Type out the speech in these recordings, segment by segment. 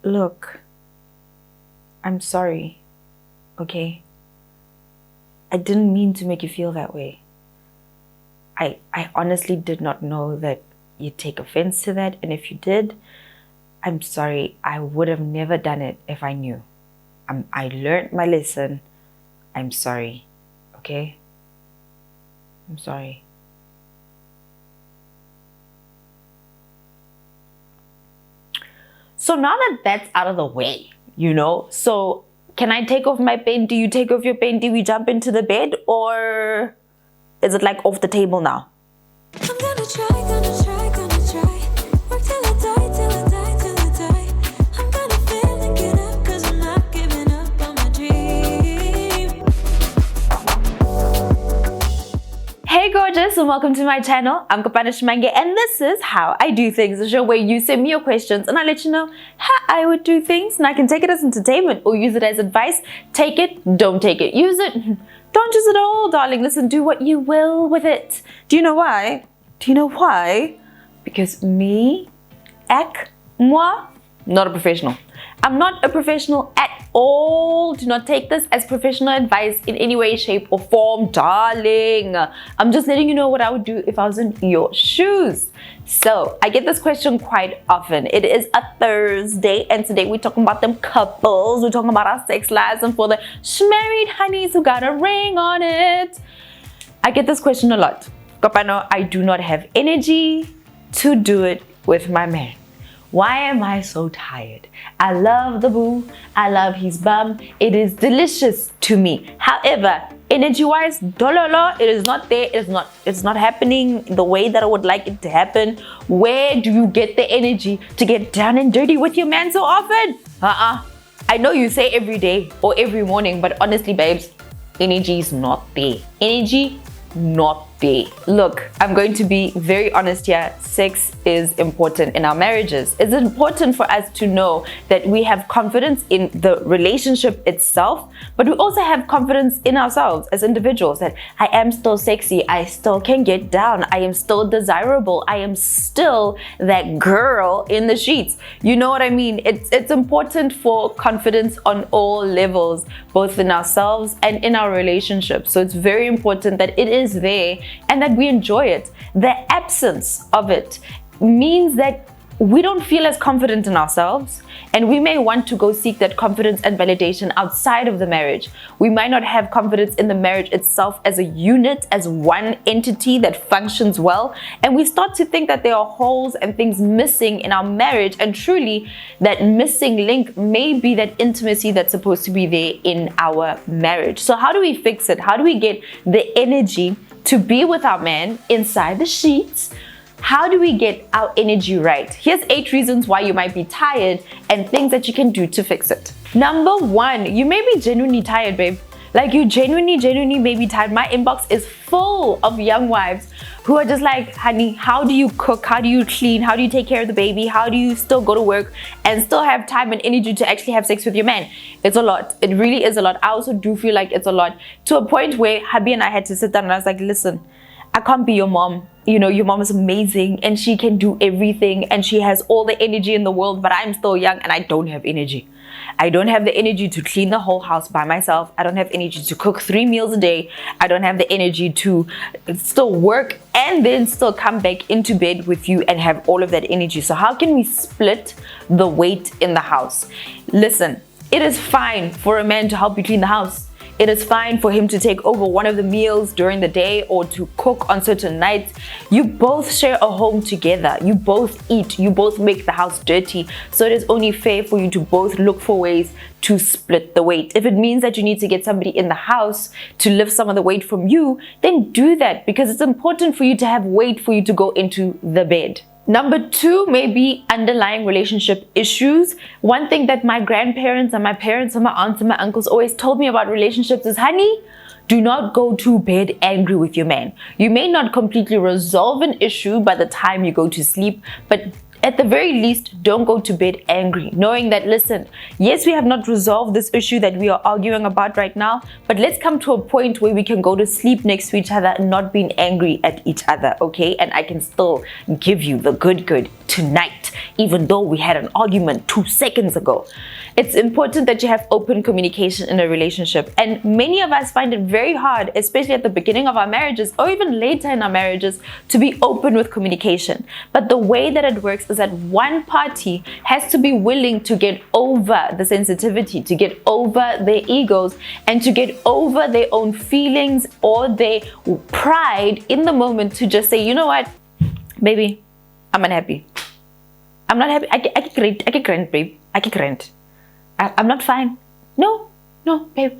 Look, I'm sorry, okay? I didn't mean to make you feel that way. I honestly did not know that you'd take offense to that, and if you did, I'm sorry. I would have never done it if I knew. I learned my lesson. I'm sorry, okay? I'm sorry. So now that that's out of the way, so can I take off my paint? Do you take off your paint? Do we jump into the bed? Or is it like off the table now? I'm gonna try. Work till I die, till I die, till I die. I'm gonna fail and get up, cause I'm not giving up on my dream. Hey gorgeous, and welcome to my channel. I'm Kopano Shimange, and this is How I Do Things, a show where you send me your questions and I let you know how I would do things, and I can take it as entertainment or use it as advice. Take it, don't take it. Use it, don't use it at all, darling. Listen, do what you will with it. Do you know why? Because moi, not a professional. I'm not a professional at all. Do not take this as professional advice in any way, shape, or form, darling. I'm just letting you know what I would do if I was in your shoes. So, I get this question quite often. It is a Thursday, and today we're talking about them couples. We're talking about our sex lives, and for the married honeys who got a ring on it. I get this question a lot. Kopano, I do not have energy to do it with my man. Why am I so tired? I love the boo. I love his bum. It is delicious to me. However, energy-wise, dololo, it is not there. It's not happening the way that I would like it to happen. Where do you get the energy to get down and dirty with your man so often? I know you say every day or every morning, but honestly, babes, energy is not there. Energy, not there. Look, I'm going to be very honest here. Sex is important in our marriages. It's important for us to know that we have confidence in the relationship itself, but we also have confidence in ourselves as individuals, that I am still sexy, I still can get down, I am still desirable, I am still that girl in the sheets. You know what I mean? It's important for confidence on all levels, both in ourselves and in our relationships. So it's very important that it is there and that we enjoy it. The absence of it means that we don't feel as confident in ourselves, and we may want to go seek that confidence and validation outside of the marriage. We might not have confidence in the marriage itself as a unit, as one entity that functions well, and we start to think that there are holes and things missing in our marriage, and truly that missing link may be that intimacy that's supposed to be there in our marriage. So how do we fix it? How do we get the energy to be with our man inside the sheets? How do we get our energy right? Here's 8 reasons why you might be tired and things that you can do to fix it. Number 1, you may be genuinely tired, babe. Like, you genuinely may be tired. My inbox is full of young wives who are just like, honey, how do you cook? How do you clean? How do you take care of the baby? How do you still go to work and still have time and energy to actually have sex with your man? It's a lot. It really is a lot. I also do feel like it's a lot, to a point where Habi and I had to sit down and I was like, listen, I can't be your mom. Your mom is amazing and she can do everything and she has all the energy in the world, but I'm still young and I don't have energy. I don't have the energy to clean the whole house by myself. I don't have energy to cook 3 meals a day. I don't have the energy to still work and then still come back into bed with you and have all of that energy. So how can we split the weight in the house? Listen, it is fine for a man to help you clean the house. It is fine for him to take over one of the meals during the day or to cook on certain nights. You both share a home together. You both eat. You both make the house dirty. So it is only fair for you to both look for ways to split the weight. If it means that you need to get somebody in the house to lift some of the weight from you, then do that, because it's important for you to have weight for you to go into the bed. Number 2 may be underlying relationship issues. One thing that my grandparents and my parents and my aunts and my uncles always told me about relationships is, honey, do not go to bed angry with your man. You may not completely resolve an issue by the time you go to sleep, but At the very least, don't go to bed angry, knowing that, listen, yes, we have not resolved this issue that we are arguing about right now, but let's come to a point where we can go to sleep next to each other and not being angry at each other, okay? And I can still give you the good tonight, even though we had an argument 2 seconds ago. It's important that you have open communication in a relationship. And many of us find it very hard, especially at the beginning of our marriages or even later in our marriages, to be open with communication. But the way that it works is that one party has to be willing to get over the sensitivity, to get over their egos, and to get over their own feelings or their pride in the moment to just say, you know what, baby, I'm unhappy. I'm not happy. I can grant, babe. I can grant. I'm not fine. No, babe.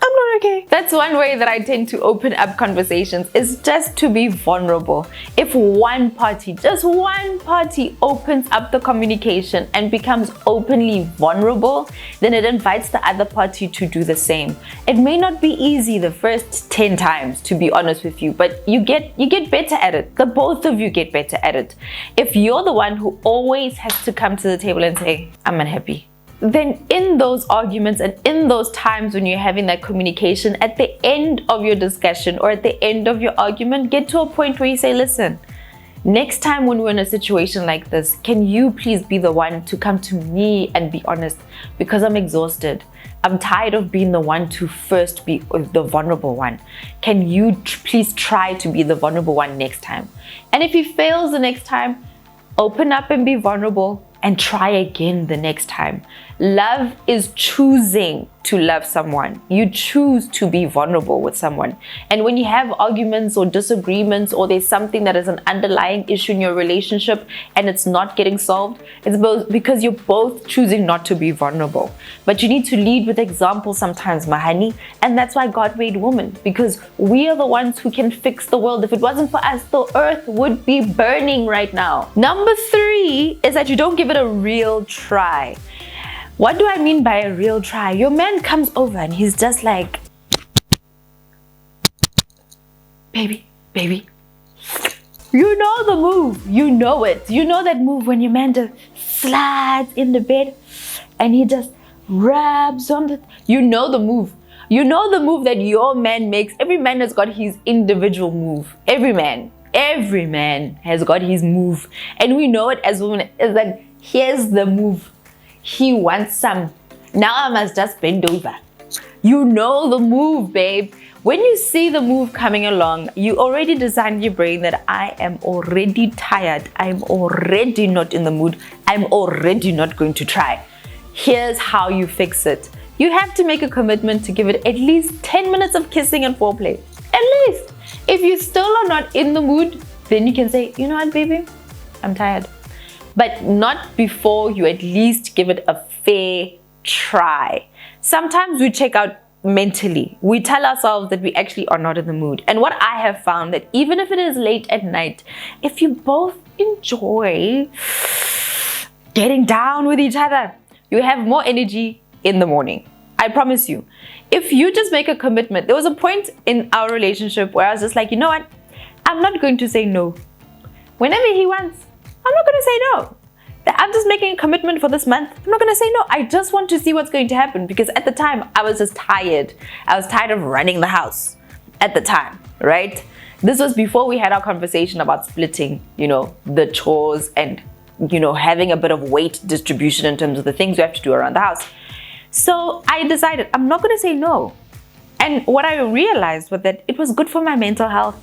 I'm not okay. That's one way that I tend to open up conversations, is just to be vulnerable. If one party, just one party, opens up the communication and becomes openly vulnerable, then it invites the other party to do the same. It may not be easy the first 10 times, to be honest with you, but you get better at it. The both of you get better at it. If you're the one who always has to come to the table and say, I'm unhappy, then in those arguments and in those times when you're having that communication, at the end of your discussion or at the end of your argument, get to a point where you say, listen, next time when we're in a situation like this, can you please be the one to come to me and be honest? Because I'm exhausted. I'm tired of being the one to first be the vulnerable one. Can you please try to be the vulnerable one next time? And if he fails the next time, open up and be vulnerable and try again the next time. Love is choosing to love someone. You choose to be vulnerable with someone. And when you have arguments or disagreements, or there's something that is an underlying issue in your relationship and it's not getting solved, it's both because you're both choosing not to be vulnerable. But you need to lead with example sometimes, my honey. And that's why God made women, because we are the ones who can fix the world. If it wasn't for us, the earth would be burning right now. Number 3 is that you don't give it a real try. What do I mean by a real try? Your man comes over and he's just like, baby. You know the move. You know it. You know that move when your man just slides in the bed and he just rubs on the... You know the move. You know the move that your man makes. Every man has got his individual move. Every man has got his move. And we know it as women, is that here's the move. He wants some. Now I must just bend over. You know the move, babe. When you see the move coming along, you already designed your brain that I am already tired. I'm already not in the mood. I'm already not going to try. Here's how you fix it. You have to make a commitment to give it at least 10 minutes of kissing and foreplay. At least. If you still are not in the mood, then you can say, you know what, baby? I'm tired. But not before you at least give it a fair try. Sometimes we check out mentally. We tell ourselves that we actually are not in the mood. And what I have found, that even if it is late at night, if you both enjoy getting down with each other, you have more energy in the morning. I promise you. If you just make a commitment, there was a point in our relationship where I was just like, you know what? I'm not going to say no. Whenever he wants, I'm not going to say no. I'm just making a commitment for this month. I'm not going to say no. I just want to see what's going to happen, because at the time I was just tired. I was tired of running the house at the time, right? This was before we had our conversation about splitting, the chores and, having a bit of weight distribution in terms of the things we have to do around the house. So I decided I'm not going to say no. And what I realized was that it was good for my mental health.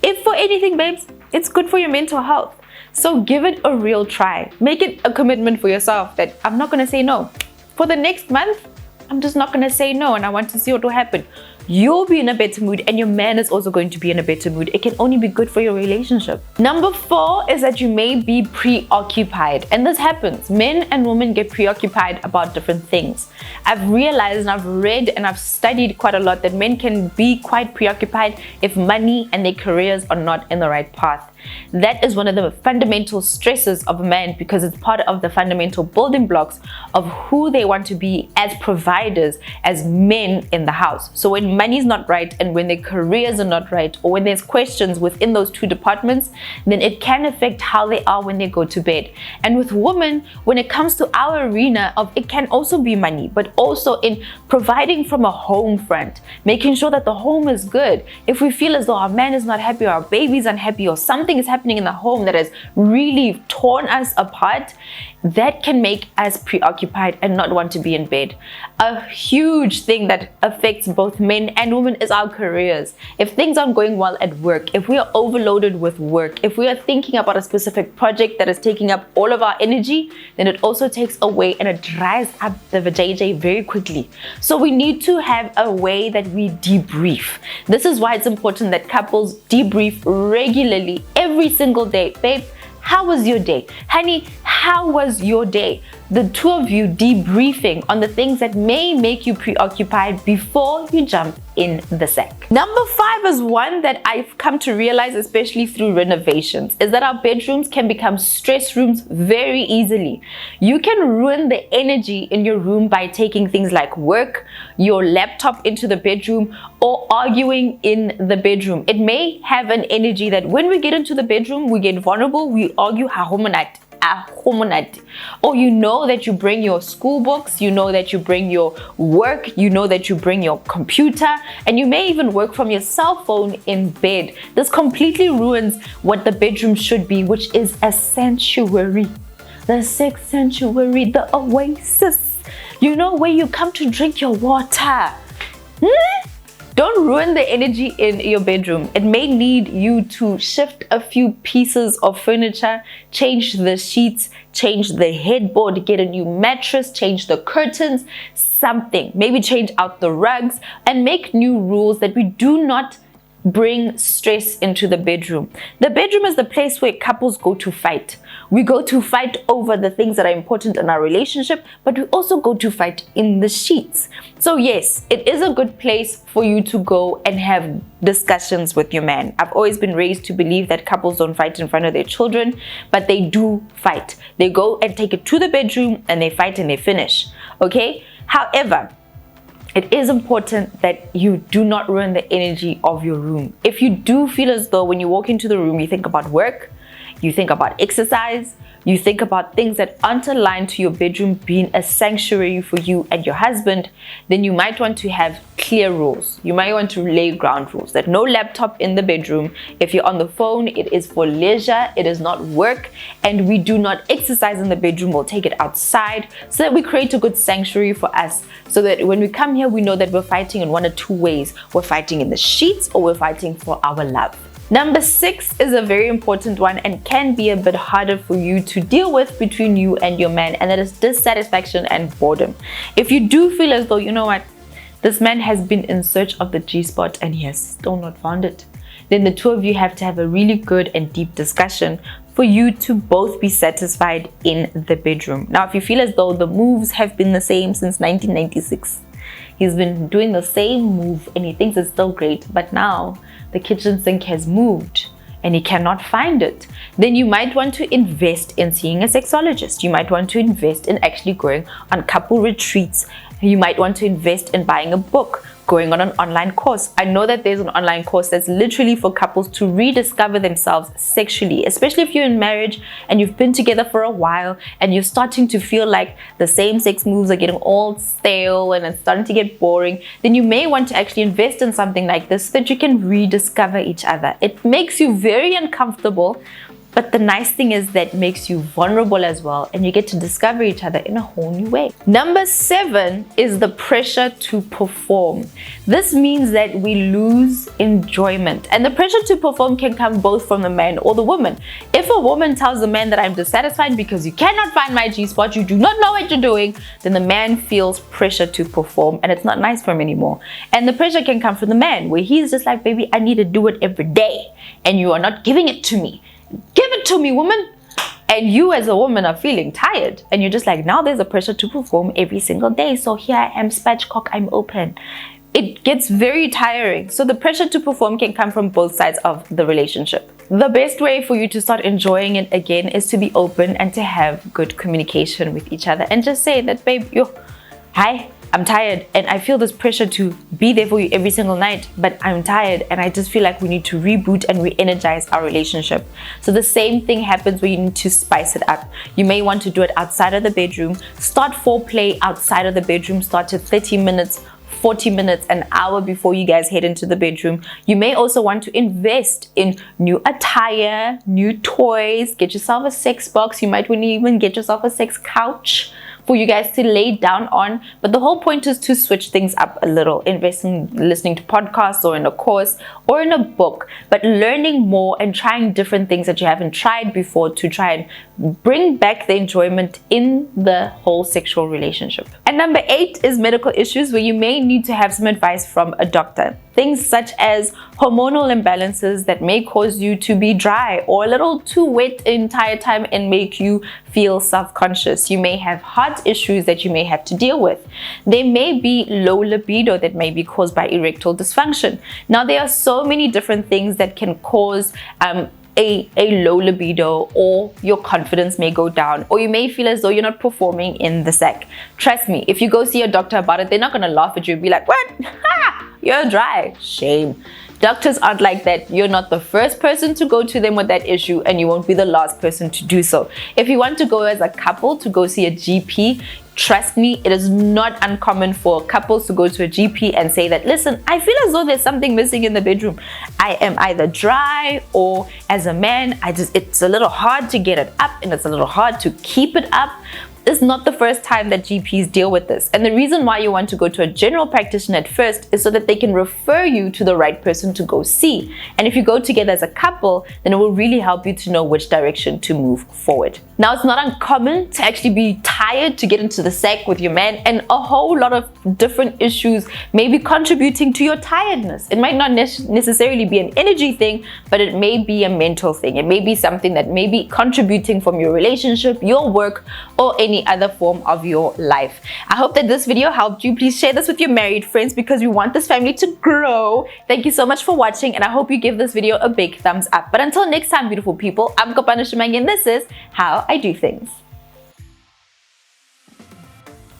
If for anything, babes, it's good for your mental health. So give it a real try. Make it a commitment for yourself that I'm not going to say no. For the next month, I'm just not going to say no, and I want to see what will happen. You'll be in a better mood, and your man is also going to be in a better mood. It can only be good for your relationship. Number 4 is that you may be preoccupied. And this happens. Men and women get preoccupied about different things. I've realized, and I've read, and I've studied quite a lot that men can be quite preoccupied if money and their careers are not in the right path. That is one of the fundamental stresses of a man, because it's part of the fundamental building blocks of who they want to be as providers, as men in the house. So when money's not right, and when their careers are not right, or when there's questions within those two departments, then it can affect how they are when they go to bed. And with women, when it comes to our arena of, it can also be money, but also in providing from a home front, making sure that the home is good. If we feel as though our man is not happy, or our baby's unhappy, or something is happening in the home that has really torn us apart, that can make us preoccupied and not want to be in bed. A huge thing that affects both men and women is our careers. If things aren't going well at work, if we are overloaded with work, if we are thinking about a specific project that is taking up all of our energy, then it also takes away and it dries up the vajayjay very quickly. So we need to have a way that we debrief. This is why it's important that couples debrief regularly, every single day. Babe, how was your day? Honey, how was your day? The two of you debriefing on the things that may make you preoccupied before you jump in the sack. Number 5 is one that I've come to realize, especially through renovations, is that our bedrooms can become stress rooms very easily. You can ruin the energy in your room by taking things like work, your laptop into the bedroom, or arguing in the bedroom. It may have an energy that when we get into the bedroom, we get vulnerable, we argue, or you know that you bring your school books, you know that you bring your work, you know that you bring your computer, and you may even work from your cell phone in bed. This completely ruins what the bedroom should be, which is a sanctuary, the sex sanctuary, the oasis, you know, where you come to drink your water. Don't ruin the energy in your bedroom. It may need you to shift a few pieces of furniture, change the sheets, change the headboard, get a new mattress, change the curtains, something. Maybe change out the rugs and make new rules that we do not bring stress into the bedroom. The bedroom is the place where couples go to fight. We go to fight over the things that are important in our relationship, but we also go to fight in the sheets. So yes, it is a good place for you to go and have discussions with your man. I've always been raised to believe that couples don't fight in front of their children, but they do fight. They go and take it to the bedroom and they fight and they finish. Okay? However, it is important that you do not ruin the energy of your room. If you do feel as though when you walk into the room, you think about work, you think about exercise, you think about things that aren't aligned to your bedroom being a sanctuary for you and your husband, then you might want to have clear rules. You might want to lay ground rules that no laptop in the bedroom. If you're on the phone, it is for leisure, it is not work, and we do not exercise in the bedroom. We'll take it outside so that we create a good sanctuary for us, so that when we come here, we know that we're fighting in one or two ways. We're fighting in the sheets or we're fighting for our love. Number 6 is a very important one and can be a bit harder for you to deal with between you and your man, and that is dissatisfaction and boredom. If you do feel as though, you know what, this man has been in search of the G-spot and he has still not found it, then the two of you have to have a really good and deep discussion for you to both be satisfied in the bedroom. Now, if you feel as though the moves have been the same since 1996, he's been doing the same move and he thinks it's still great, but now the kitchen sink has moved and he cannot find it, then you might want to invest in seeing a sexologist. You might want to invest in actually going on couple retreats. You might want to invest in buying a book, going on an online course. I know that there's an online course that's literally for couples to rediscover themselves sexually, especially if you're in marriage and you've been together for a while and you're starting to feel like the same sex moves are getting all stale and it's starting to get boring. Then you may want to actually invest in something like this so that you can rediscover each other. It makes you very uncomfortable, but the nice thing is that it makes you vulnerable as well, and you get to discover each other in a whole new way. Number 7 is the pressure to perform. This means that we lose enjoyment, and the pressure to perform can come both from the man or the woman. If a woman tells the man that I'm dissatisfied because you cannot find my G-spot, you do not know what you're doing, then the man feels pressure to perform, and it's not nice for him anymore. And the pressure can come from the man, where he's just like, baby, I need to do it every day, and you are not giving it to me. Give it to me, woman. And you as a woman are feeling tired and you're just like, now there's a pressure to perform every single day, so here I am, spatchcock, I'm open. It gets very tiring. So the pressure to perform can come from both sides of the relationship. The best way for you to start enjoying it again is to be open and to have good communication with each other and just say that, babe, hi, I'm tired and I feel this pressure to be there for you every single night, but I'm tired and I just feel like we need to reboot and re-energize our relationship. So the same thing happens where you need to spice it up. You may want to do it outside of the bedroom. Start foreplay outside of the bedroom. Start to 30 minutes, 40 minutes, an hour before you guys head into the bedroom. You may also want to invest in new attire, new toys, get yourself a sex box. You might want to even get yourself a sex couch for you guys to lay down on. But the whole point is to switch things up a little, invest in listening to podcasts or in a course or in a book, but learning more and trying different things that you haven't tried before to try and bring back the enjoyment in the whole sexual relationship. And number 8 is medical issues, where you may need to have some advice from a doctor. Things such as hormonal imbalances that may cause you to be dry or a little too wet the entire time and make you feel self-conscious. You may have heart issues that you may have to deal with. There may be low libido that may be caused by erectile dysfunction. Now, there are so many different things that can cause a low libido, or your confidence may go down, or you may feel as though you're not performing in the sack. Trust me, if you go see a doctor about it, they're not going to laugh at you and be like, what? Ha! You're dry. Shame. Doctors aren't like that. You're not the first person to go to them with that issue, and you won't be the last person to do so. If you want to go as a couple to go see a GP, trust me, it is not uncommon for couples to go to a GP and say that, listen, I feel as though there's something missing in the bedroom. I am either dry, or as a man, it's a little hard to get it up and it's a little hard to keep it up. It's not the first time that GPs deal with this. And the reason why you want to go to a general practitioner at first is so that they can refer you to the right person to go see. And if you go together as a couple, then it will really help you to know which direction to move forward. Now, it's not uncommon to actually be tired to get into the sack with your man, and a whole lot of different issues may be contributing to your tiredness. It might not necessarily be an energy thing, but it may be a mental thing. It may be something that may be contributing from your relationship, your work, or any other form of your life. I hope that this video helped you. Please share this with your married friends because we want this family to grow. Thank you so much for watching, and I hope you give this video a big thumbs up. But until next time, beautiful people, I'm Kopano Shimange, and this is How I Do Things.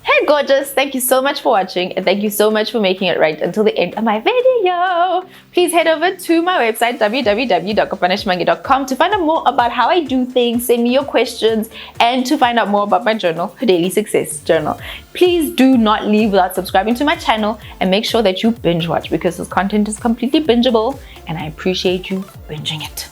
Hey gorgeous, thank you so much for watching, and thank you so much for making it right until the end of my video. Please head over to my website www.kopanoshimanga.com to find out more about how I do things, send me your questions, and to find out more about my journal, her daily success journal. Please do not leave without subscribing to my channel, and make sure that you binge watch because this content is completely bingeable and I appreciate you binging it.